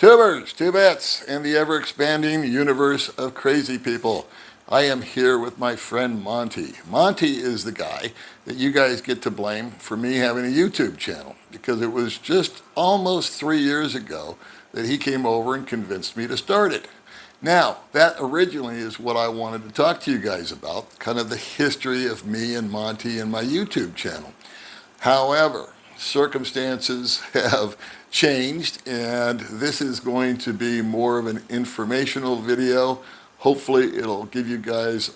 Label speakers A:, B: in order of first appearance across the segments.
A: Tubers, tubettes, and the ever-expanding universe of crazy people. I am here with my friend Monty. Monty is the guy that you guys get to blame for me having a YouTube channel because it was just almost 3 years ago that he came over and convinced me to start it. Now, that originally is what I wanted to talk to you guys about, kind of the history of me and Monty and my YouTube channel. However, circumstances have changed, and this is going to be more of an informational video. Hopefully it'll give you guys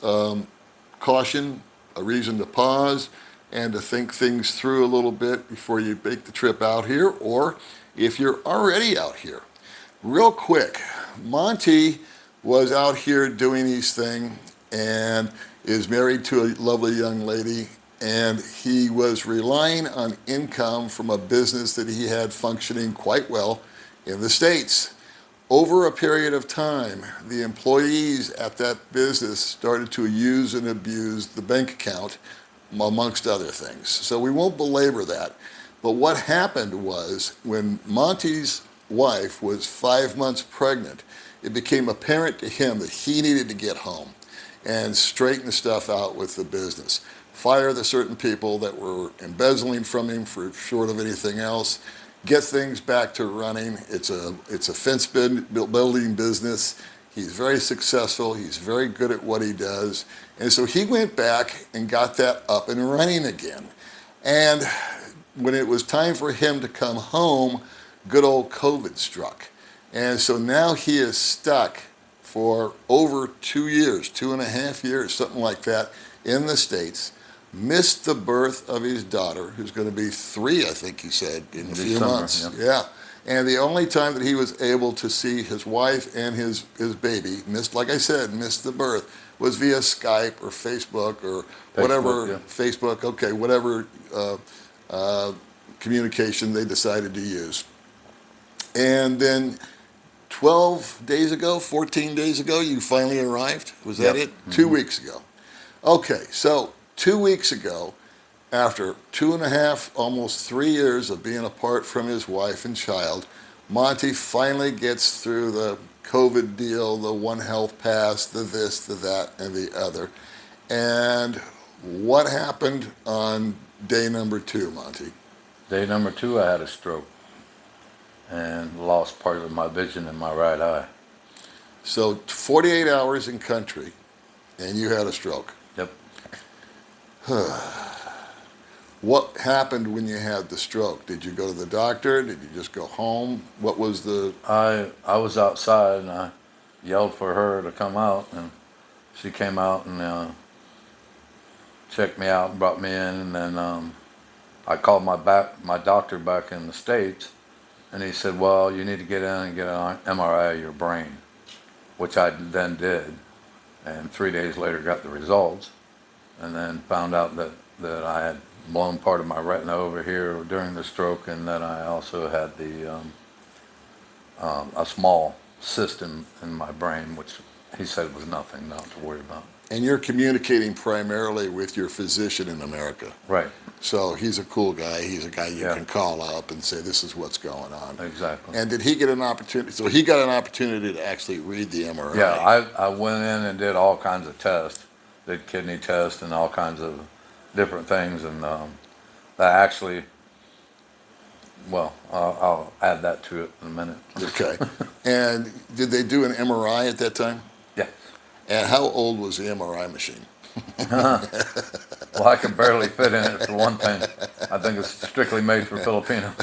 A: caution, a reason to pause, and to think things through a little bit before you make the trip out here, or if you're already out here. Real quick, Monty was out here doing his thing and is married to a lovely young lady, and he was relying on income from a business that he had functioning quite well in the States. Over a period of time, the employees at that business started to use and abuse the bank account, amongst other things. So we won't belabor that. But what happened was, when Monty's wife was 5 months pregnant, it became apparent to him that he needed to get home and straighten stuff out with the business. Fire the certain people that were embezzling from him for short of anything else, get things back to running. It's a fence building business. He's very successful. He's very good at what he does. And so he went back and got that up and running again. And when it was time for him to come home, good old COVID struck. And so now he is stuck for over 2 years, 2.5 years, something like that, in the States. Missed the birth of his daughter, who's going to be 3, I think he said, in a few months. Yeah. And the only time that he was able to see his wife and his baby, like I said, missed the birth, was via Skype or Facebook or whatever, yeah. Facebook, okay, whatever communication they decided to use. And then 12 days ago, 14 days ago, you finally arrived? Was that it? Mm-hmm. 2 weeks ago. Okay, so 2 weeks ago, after 2.5, almost 3 years of being apart from his wife and child, Monty finally gets through the COVID deal, the One Health Pass, the this, the that, and the other. And what happened on day number 2, Monty?
B: Day number 2, I had a stroke and lost part of my vision in my right eye.
A: So 48 hours in country, and you had a stroke.
B: Yep.
A: What happened when you had the stroke? Did you go to the doctor? Did you just go home? What was the...
B: I was outside and I yelled for her to come out, and she came out and checked me out and brought me in, and then I called my doctor back in the States, and he said, well, you need to get in and get an MRI of your brain, which I then did, and 3 days later got the results. And then found out that I had blown part of my retina over here during the stroke, and that I also had a small cyst in my brain, which he said was nothing, not to worry about.
A: And you're communicating primarily with your physician in America.
B: Right.
A: So he's a cool guy. He's a guy you can call up and say, this is what's going on.
B: Exactly.
A: And did he get an opportunity? So he got an opportunity to actually read the MRI.
B: Yeah, I went in and did all kinds of tests. Did kidney tests and all kinds of different things, and that actually, well, I'll add that to it in a minute.
A: Okay. And did they do an MRI at that time?
B: Yeah.
A: And how old was the MRI machine?
B: Well, I can barely fit in it, for one thing. I think it's strictly made for Filipinos.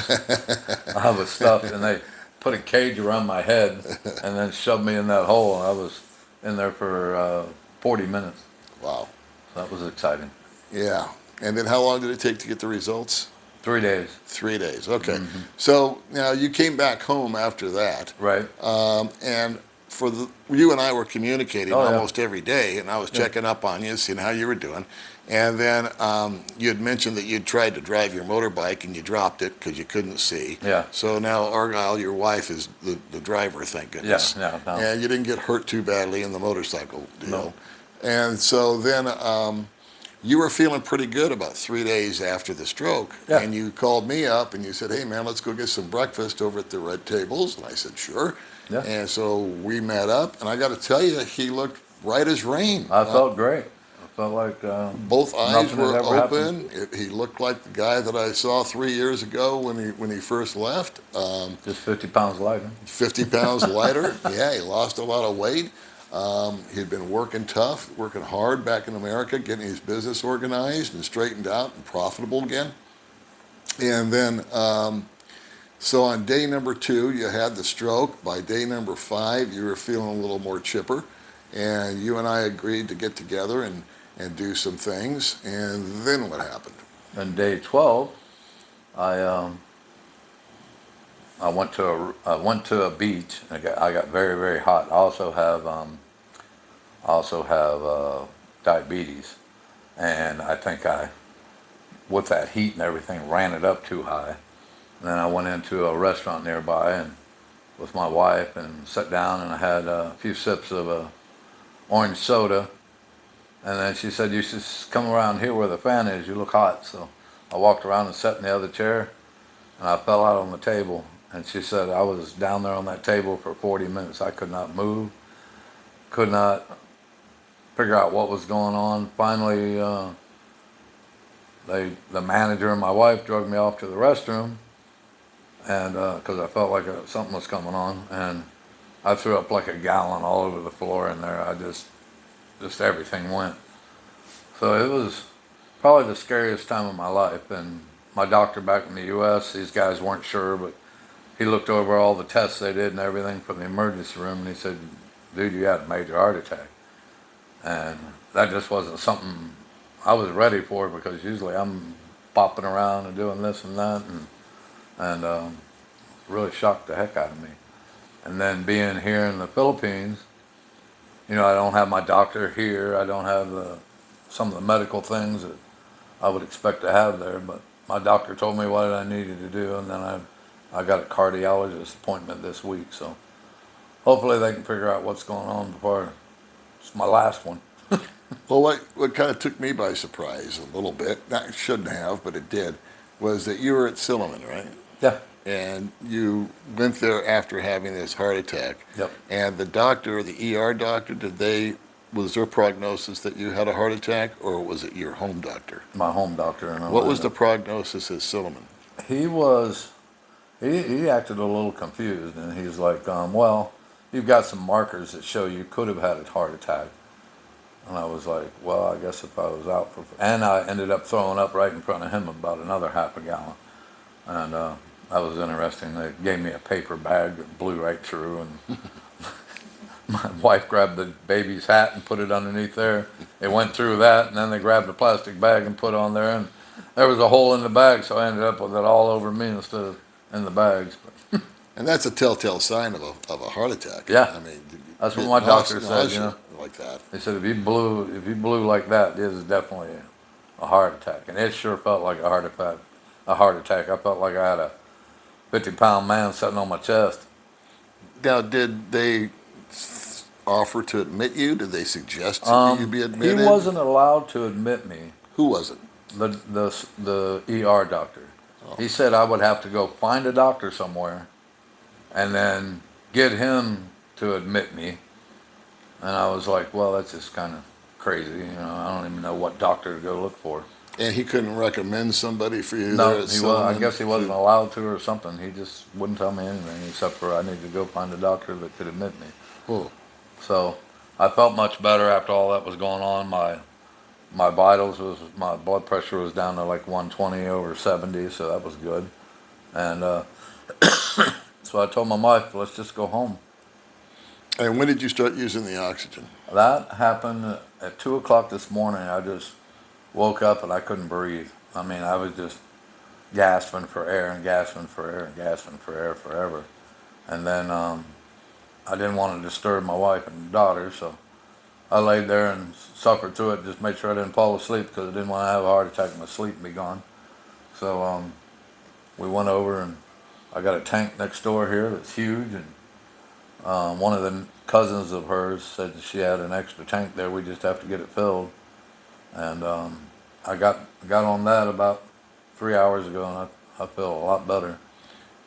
B: I was stuffed, and they put a cage around my head and then shoved me in that hole, and I was in there for 40 minutes.
A: Wow.
B: That was exciting.
A: Yeah. And then how long did it take to get the results?
B: 3 days.
A: 3 days. Okay.
B: Mm-hmm.
A: So now you came back home after that.
B: Right.
A: And you and I were communicating almost every day, and I was checking up on you, seeing how you were doing. And then you had mentioned that you'd tried to drive your motorbike and you dropped it because you couldn't see.
B: Yeah.
A: So now Argyle, your wife, is the driver, thank goodness.
B: Yeah. No.
A: And you didn't get hurt too badly in the motorcycle deal.
B: No.
A: And so then you were feeling pretty good about 3 days after the stroke,
B: Yeah.
A: and you called me up and you said, "Hey man, let's go get some breakfast over at the Red Tables." And I said, "Sure."
B: Yeah.
A: And so we met up, and I got to tell you, he looked right as rain.
B: I felt great. I felt like
A: Both eyes
B: nothing had
A: were
B: ever happened.
A: open. He looked like the guy that I saw 3 years ago when he first left.
B: Just 50 pounds lighter.
A: 50 pounds lighter. Yeah, he lost a lot of weight. He'd been working tough, working hard back in America, getting his business organized and straightened out and profitable again. And then, so on day number 2, you had the stroke. By day number 5, you were feeling a little more chipper. And you and I agreed to get together and do some things. And then what happened?
B: And day 12, I I went to a beach. I got very, very hot. I also have diabetes, and I think with that heat and everything, ran it up too high. And then I went into a restaurant nearby and with my wife and sat down, and I had a few sips of orange soda. And then she said, "You should come around here where the fan is. You look hot." So I walked around and sat in the other chair, and I fell out on the table. And she said I was down there on that table for 40 minutes. I could not move, could not figure out what was going on. Finally, the manager and my wife drug me off to the restroom, and because I felt like something was coming on, and I threw up like a gallon all over the floor in there. I just everything went. So it was probably the scariest time of my life. And my doctor back in the U.S., these guys weren't sure, but he looked over all the tests they did and everything from the emergency room, and he said, "Dude, you had a major heart attack." And that just wasn't something I was ready for, because usually I'm bopping around and doing this and that, and really shocked the heck out of me. And then being here in the Philippines, you know, I don't have my doctor here. I don't have some of the medical things that I would expect to have there. But my doctor told me what I needed to do, and then I got a cardiologist appointment this week. So hopefully they can figure out what's going on before it's my last one.
A: Well, what kind of took me by surprise a little bit, not it shouldn't have, but it did, was that you were at Silliman, right?
B: Yeah.
A: And you went there after having this heart attack.
B: Yep.
A: And the doctor, the ER doctor, was their prognosis that you had a heart attack, or was it your home doctor?
B: My home doctor in
A: What was
B: Orlando.
A: the prognosis at Silliman?
B: He acted a little confused, and he's like, well, you've got some markers that show you could have had a heart attack. And I was like, well, I guess if I was out for, and I ended up throwing up right in front of him about another half a gallon. And that was interesting. They gave me a paper bag that blew right through, and my wife grabbed the baby's hat and put it underneath there. It went through that, and then they grabbed a plastic bag and put it on there, and there was a hole in the bag, so I ended up with it all over me instead of in the bags. But
A: And that's a telltale sign of a heart attack.
B: Yeah.
A: I mean,
B: that's what my doctor said,
A: nausea
B: you know.
A: like that.
B: He said if you blew like that, this is definitely a heart attack, and it sure felt like a heart attack. I felt like I had a 50-pound man sitting on my chest.
A: Now, did they offer to admit you? Did they suggest that you be admitted?
B: He wasn't allowed to admit me.
A: Who wasn't?
B: The ER doctor.
A: Oh.
B: He said I would have to go find a doctor somewhere, and then get him to admit me. And I was like, well, that's just kind of crazy. You know, I don't even know what doctor to go look for.
A: And he couldn't recommend somebody for you
B: No,
A: there at
B: he was. I
A: Silliman
B: guess he wasn't
A: to-
B: allowed to or something. He just wouldn't tell me anything except for I needed to go find a doctor that could admit me.
A: Oh.
B: So I felt much better after all that was going on. My my blood pressure was down to like 120 over 70, so that was good. And so I told my wife, let's just go home.
A: And when did you start using the oxygen?
B: That happened at 2 o'clock this morning. I just woke up and I couldn't breathe. I mean, I was just gasping for air and gasping for air and gasping for air forever. And then I didn't want to disturb my wife and daughter, so I laid there and suffered through it, just made sure I didn't fall asleep because I didn't want to have a heart attack and my sleep be gone. So we went over, and I got a tank next door here that's huge, and one of the cousins of hers said that she had an extra tank there. We just have to get it filled. And I got on that about 3 hours ago, and I feel a lot better.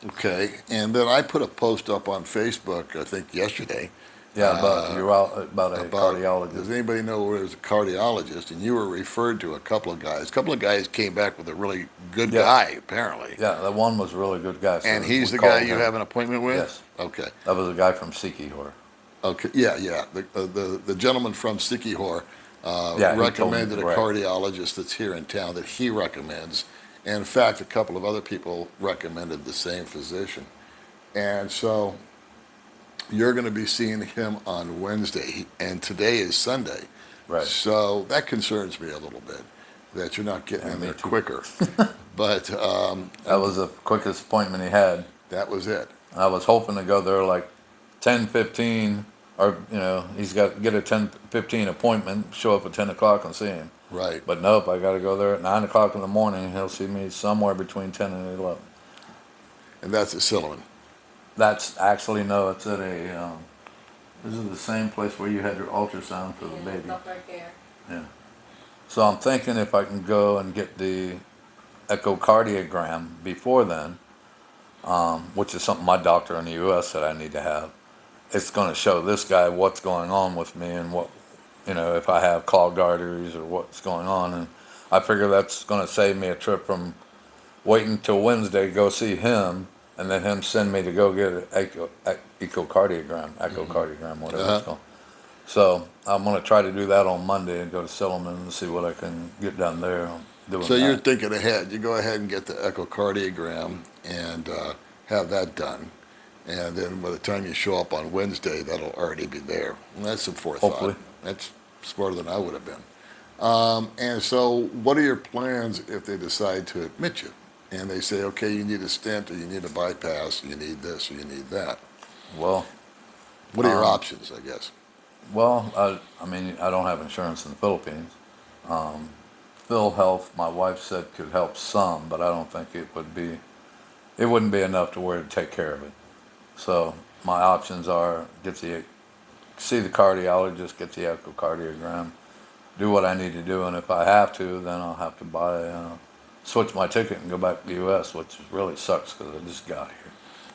A: Okay, and then I put a post up on Facebook, I think yesterday,
B: Yeah, but you're out about a
A: about
B: cardiologist.
A: does anybody know where there's a cardiologist? And you were referred to a couple of guys. A couple of guys came back with a really good
B: Yeah,
A: guy, apparently.
B: yeah, that one was a really good guy,
A: And
B: so
A: he's
B: we
A: the guy
B: called
A: you
B: him.
A: have an appointment with?
B: Yes,
A: Okay.
B: that was a guy from Sikihor.
A: Okay. Yeah, yeah. The gentleman from Sikihor
B: Yeah, he told me
A: recommended a
B: right.
A: cardiologist that's here in town that he recommends. And in fact, a couple of other people recommended the same physician. And so you're going to be seeing him on Wednesday, and today is Sunday.
B: Right.
A: So that concerns me a little bit that you're not getting
B: Yeah,
A: in
B: me
A: there
B: too.
A: quicker. But
B: That was the quickest appointment he had.
A: that was it.
B: I was hoping to go there like 10:15, or he's got to get a 10:15 appointment, show up at 10 o'clock and see him.
A: Right.
B: But nope, I got to go there at 9 o'clock in the morning. He'll see me somewhere between 10 and 11.
A: And that's at Silliman.
B: That's actually, no, it's at a, this is the same place where you had your ultrasound for the
C: Yeah,
B: baby.
C: up right there.
B: Yeah. So I'm thinking if I can go and get the echocardiogram before then, which is something my doctor in the U.S. said I need to have, it's going to show this guy what's going on with me and what, if I have clogged arteries or what's going on. And I figure that's going to save me a trip from waiting till Wednesday to go see him, and then him send me to go get an echocardiogram, whatever
A: Uh-huh.
B: it's called. So I'm going to try to do that on Monday and go to Silliman and see what I can get done there on doing
A: So you're
B: that.
A: thinking ahead. You go ahead and get the echocardiogram and have that done. And then by the time you show up on Wednesday, that'll already be there. And that's some forethought.
B: Hopefully.
A: That's smarter than I would have been. And so, what are your plans if they decide to admit you? And they say, okay, you need a stent, or you need a bypass, or you need this, or you need that.
B: Well,
A: What are your
B: Um,
A: options, I guess?
B: I mean, I don't have insurance in the Philippines. Phil Health, my wife said, could help some, but I don't think it wouldn't be enough to where to take care of it. So my options are see the cardiologist, get the echocardiogram, do what I need to do, and if I have to, then I'll have to switch my ticket and go back to the U.S., which really sucks because I just got here.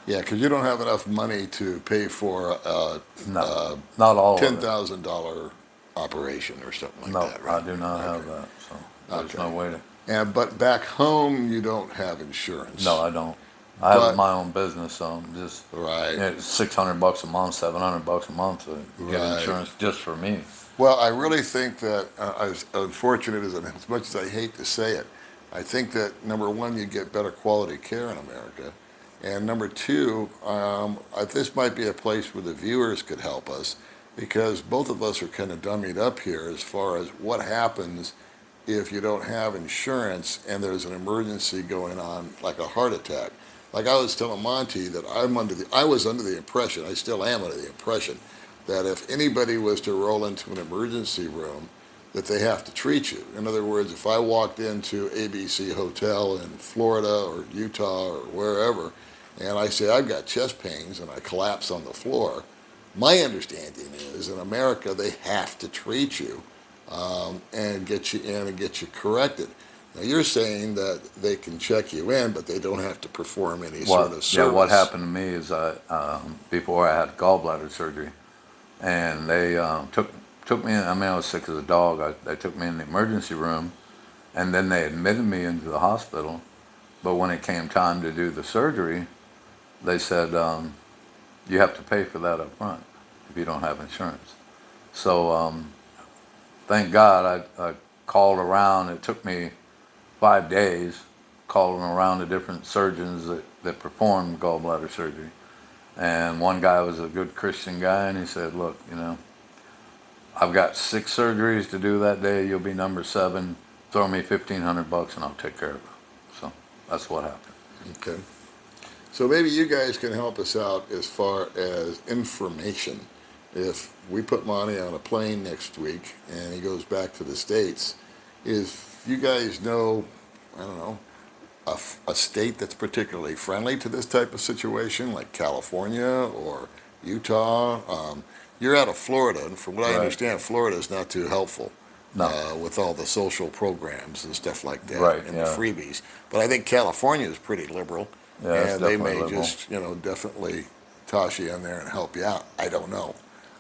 A: Yeah, because you don't have enough money to pay for a
B: No, not all of it.
A: $10,000 operation or something like
B: No,
A: that,
B: I
A: right?
B: do not have
A: Okay.
B: that, so there's no
A: Okay.
B: way to.
A: And but back home, you don't have insurance.
B: No, I don't. I
A: But
B: have my own business, so I'm just
A: right,
B: it's $600 a month, $700 a month to get
A: right.
B: insurance just for me.
A: Well, I really think that, as unfortunate as much as I hate to say it, I think that number one, you get better quality care in America, and number two, this might be a place where the viewers could help us, because both of us are kind of dummied up here as far as what happens if you don't have insurance and there's an emergency going on, like a heart attack. Like I was telling Monty that I was under the impression, I still am under the impression, that if anybody was to roll into an emergency room, that they have to treat you. In other words, if I walked into ABC Hotel in Florida or Utah or wherever, and I say I've got chest pains and I collapse on the floor, my understanding is in America they have to treat you and get you in and get you corrected. Now you're saying that they can check you in, but they don't have to perform any sort of service.
B: Yeah, what happened to me is before I had gallbladder surgery, and they took me in. I mean, I was sick as a dog. They took me in the emergency room, and then they admitted me into the hospital. But when it came time to do the surgery, they said you have to pay for that up front if you don't have insurance. So thank God I called around. It took me 5 days calling around to different surgeons that performed gallbladder surgery. And one guy was a good Christian guy, and he said, look, I've got 6 surgeries to do that day. You'll be number 7. Throw me $1,500 and I'll take care of it. So that's what happened.
A: Okay. So maybe you guys can help us out as far as information. If we put Monty on a plane next week and he goes back to the States, if you guys know, I don't know, a state that's particularly friendly to this type of situation, like California or Utah, you're out of Florida, and from what I
B: Right.
A: understand, Florida is not too helpful.
B: No.
A: with all the social programs and stuff like that,
B: Right,
A: and the
B: yeah.
A: freebies. But I think California is pretty liberal,
B: Yeah, it's
A: and they
B: definitely
A: may
B: liberal.
A: just, definitely toss you in there and help you out. I don't know.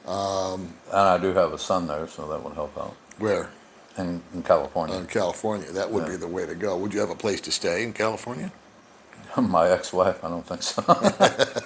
B: And I do have a son there, so that would help out.
A: Where?
B: In California.
A: In California, that would
B: Yeah.
A: be the way to go. Would you have a place to stay in California?
B: My ex-wife, I don't think so.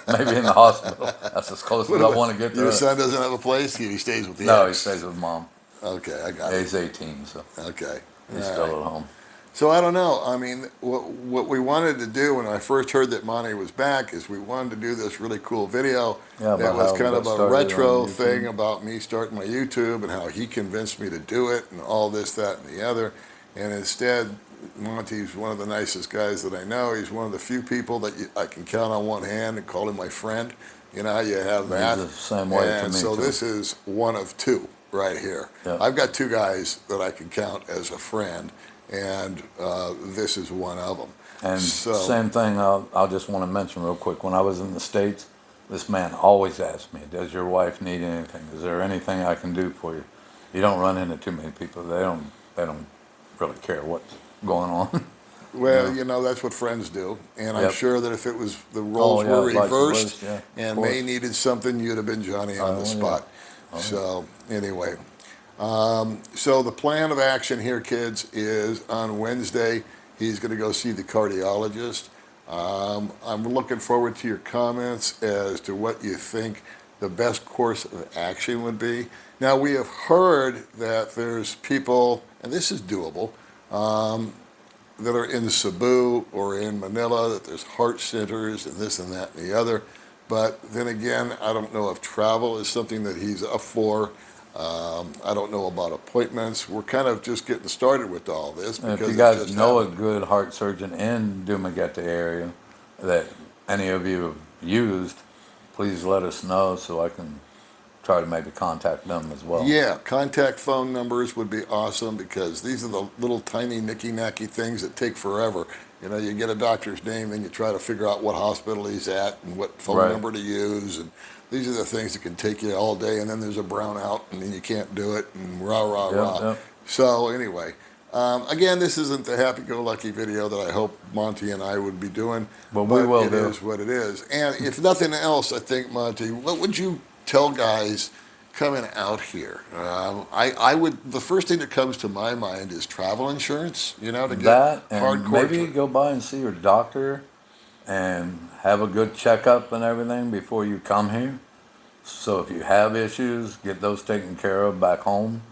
B: Maybe in the hospital. That's as close as I want to get to
A: Your
B: her.
A: son doesn't have a place? He stays with the
B: No, he
A: ex?
B: stays with mom.
A: Okay, I got
B: Yeah,
A: it.
B: he's 18, so
A: Okay.
B: he's
A: All
B: still
A: right.
B: at home.
A: So I don't know. I mean, what we wanted to do when I first heard that Monty was back is we wanted to do this really cool video
B: Yeah,
A: that
B: about
A: was
B: how we
A: kind
B: got
A: of a
B: started
A: retro
B: on
A: thing
B: YouTube.
A: about me starting my YouTube and how he convinced me to do it and all this, that, and the other. And instead, Monty's one of the nicest guys that I know. He's one of the few people that I can count on one hand and call him my friend. You know how you have
B: He's
A: that?
B: the same way to
A: And
B: me
A: so
B: too.
A: this is one of two right here.
B: Yeah.
A: I've got two guys that I can count as a friend, and this is one of them.
B: And
A: So,
B: same thing, I'll just want to mention real quick. When I was in the States, this man always asked me, does your wife need anything? Is there anything I can do for you? You don't run into too many people. They don't really care what's going on.
A: well,
B: Yeah.
A: that's what friends do. And I'm
B: Yep.
A: sure that if it was the
B: Oh,
A: roles
B: yeah,
A: were
B: vice
A: reversed
B: versa, yeah, of
A: and May
B: course.
A: needed something, you'd have been Johnny on
B: Oh,
A: the
B: yeah.
A: spot.
B: Oh, yeah.
A: So, anyway. So the plan of action here, kids, is on Wednesday, he's going to go see the cardiologist. I'm looking forward to your comments as to what you think the best course of action would be. Now, we have heard that there's people, and this is doable, that are in Cebu or in Manila, that there's heart centers and this and that and the other. But then again, I don't know if travel is something that he's up for. I don't know about appointments. We're kind of just getting started with all this
B: And if
A: because
B: you
A: it's
B: guys
A: just
B: know a
A: happened.
B: good heart surgeon in Dumaguete area that any of you have used, please let us know so I can try to maybe contact them as well.
A: Yeah, contact phone numbers would be awesome because these are the little tiny nicky-nacky things that take forever. You get a doctor's name, then you try to figure out what hospital he's at and what phone
B: Right.
A: number to use. And these are the things that can take you all day, and then there's a brownout, and then you can't do it, and rah, rah,
B: Yep,
A: rah.
B: yep.
A: So anyway, again, this isn't the happy-go-lucky video that I hope Monty and I would be doing,
B: But we will
A: it
B: do.
A: is what it is. And if nothing else, I think, Monty, what would you tell guys coming out here? I would. The first thing that comes to my mind is travel insurance. To get
B: That and
A: hardcore.
B: maybe go by and see your doctor and have a good checkup and everything before you come here. So if you have issues, get those taken care of back home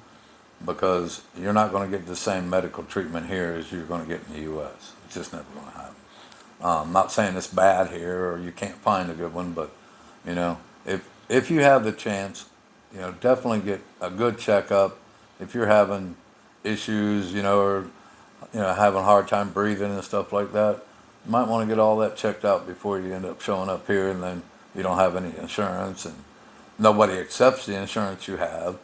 B: because you're not going to get the same medical treatment here as you're going to get in the U.S. It's just never going to happen. I'm not saying it's bad here or you can't find a good one, but if you have the chance, definitely get a good checkup. If you're having issues, or having a hard time breathing and stuff like that, you might want to get all that checked out before you end up showing up here and then you don't have any insurance and nobody accepts the insurance you have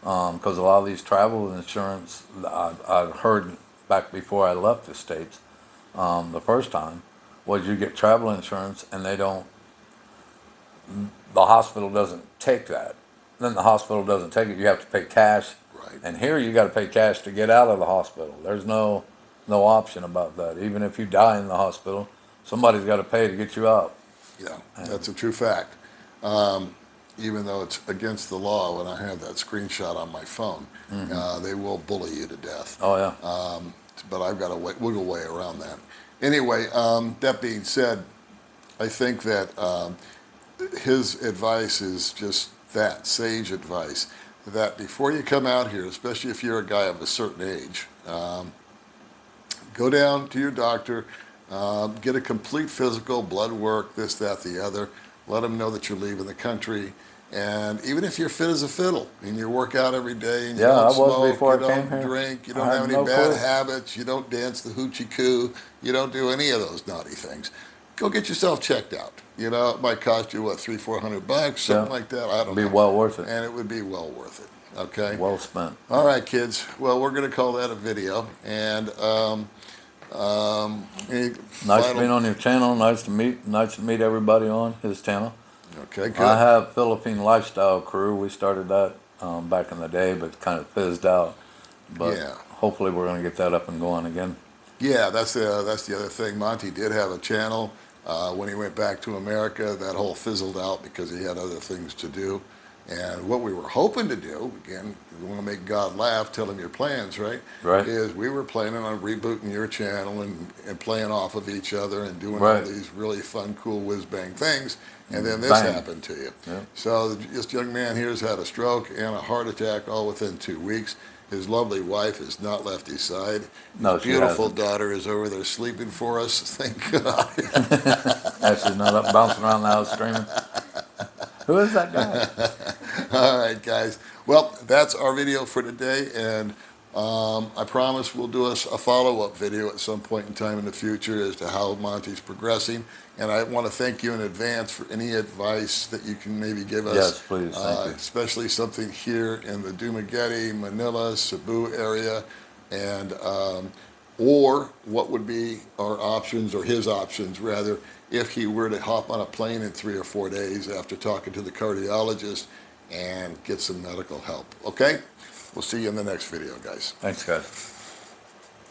B: because a lot of these travel insurance I've heard back before I left the States the first time was you get travel insurance and the hospital doesn't take that. Then the hospital doesn't take it. You have to pay cash.
A: Right.
B: And here you got to pay cash to get out of the hospital. There's no option about that. Even if you die in the hospital, somebody's got to pay to get you out.
A: Yeah, that's a true fact. Even though it's against the law, when I have that screenshot on my phone, they will bully you to death.
B: Oh yeah.
A: But I've got a wiggle way around that. Anyway, that being said, I think that his advice is just that, sage advice, that before you come out here, especially if you're a guy of a certain age, go down to your doctor, get a complete physical, blood work, this, that, the other, let them know that you're leaving the country, and even if you're fit as a fiddle, and you work out every day, and you
B: Yeah,
A: don't
B: I was
A: smoke,
B: before
A: you
B: I came
A: don't
B: here.
A: drink, you
B: I
A: don't
B: had
A: have any
B: no
A: bad
B: clue.
A: habits, you don't dance the hoochie coo, you don't do any of those naughty things, go get yourself checked out. It might cost you, what, $300-400, something
B: Yeah.
A: like that, I don't
B: Be
A: know.
B: well worth it.
A: And it would be well worth it, okay?
B: Well spent.
A: All right, kids, well, we're gonna call that a video, and, any
B: Nice
A: final-
B: being on your channel. Nice to meet everybody on his channel.
A: Okay, good.
B: I have Philippine Lifestyle Crew. We started that back in the day, but kind of fizzed out. But
A: Yeah.
B: hopefully we're going to get that up and going again.
A: Yeah, that's the other thing. Monty did have a channel. When he went back to America, that whole fizzled out because he had other things to do. And what we were hoping to do, again, we want to make God laugh, tell him your plans, right?
B: Right.
A: Is we were planning on rebooting your channel and playing off of each other and doing all
B: Right.
A: these really fun, cool whiz-bang things. And then this
B: Bang.
A: happened to you.
B: Yeah.
A: So this young man here has had a stroke and a heart attack all within 2 weeks. His lovely wife has not left his side.
B: No,
A: His
B: she
A: beautiful
B: hasn't.
A: daughter is over there sleeping for us. Thank God.
B: Actually, not up bouncing around the house screaming. Who is that guy?
A: All right, guys. Well, that's our video for today, and I promise we'll do a follow-up video at some point in time in the future as to how Monty's progressing. And I want to thank you in advance for any advice that you can maybe give us.
B: Yes, please. Thank you.
A: Especially something here in the Dumaguete, Manila, Cebu area, and or what would be our options, or his options rather, if he were to hop on a plane in 3 or 4 days after talking to the cardiologist and get some medical help. Okay? We'll see you in the next video, guys.
B: Thanks, guys.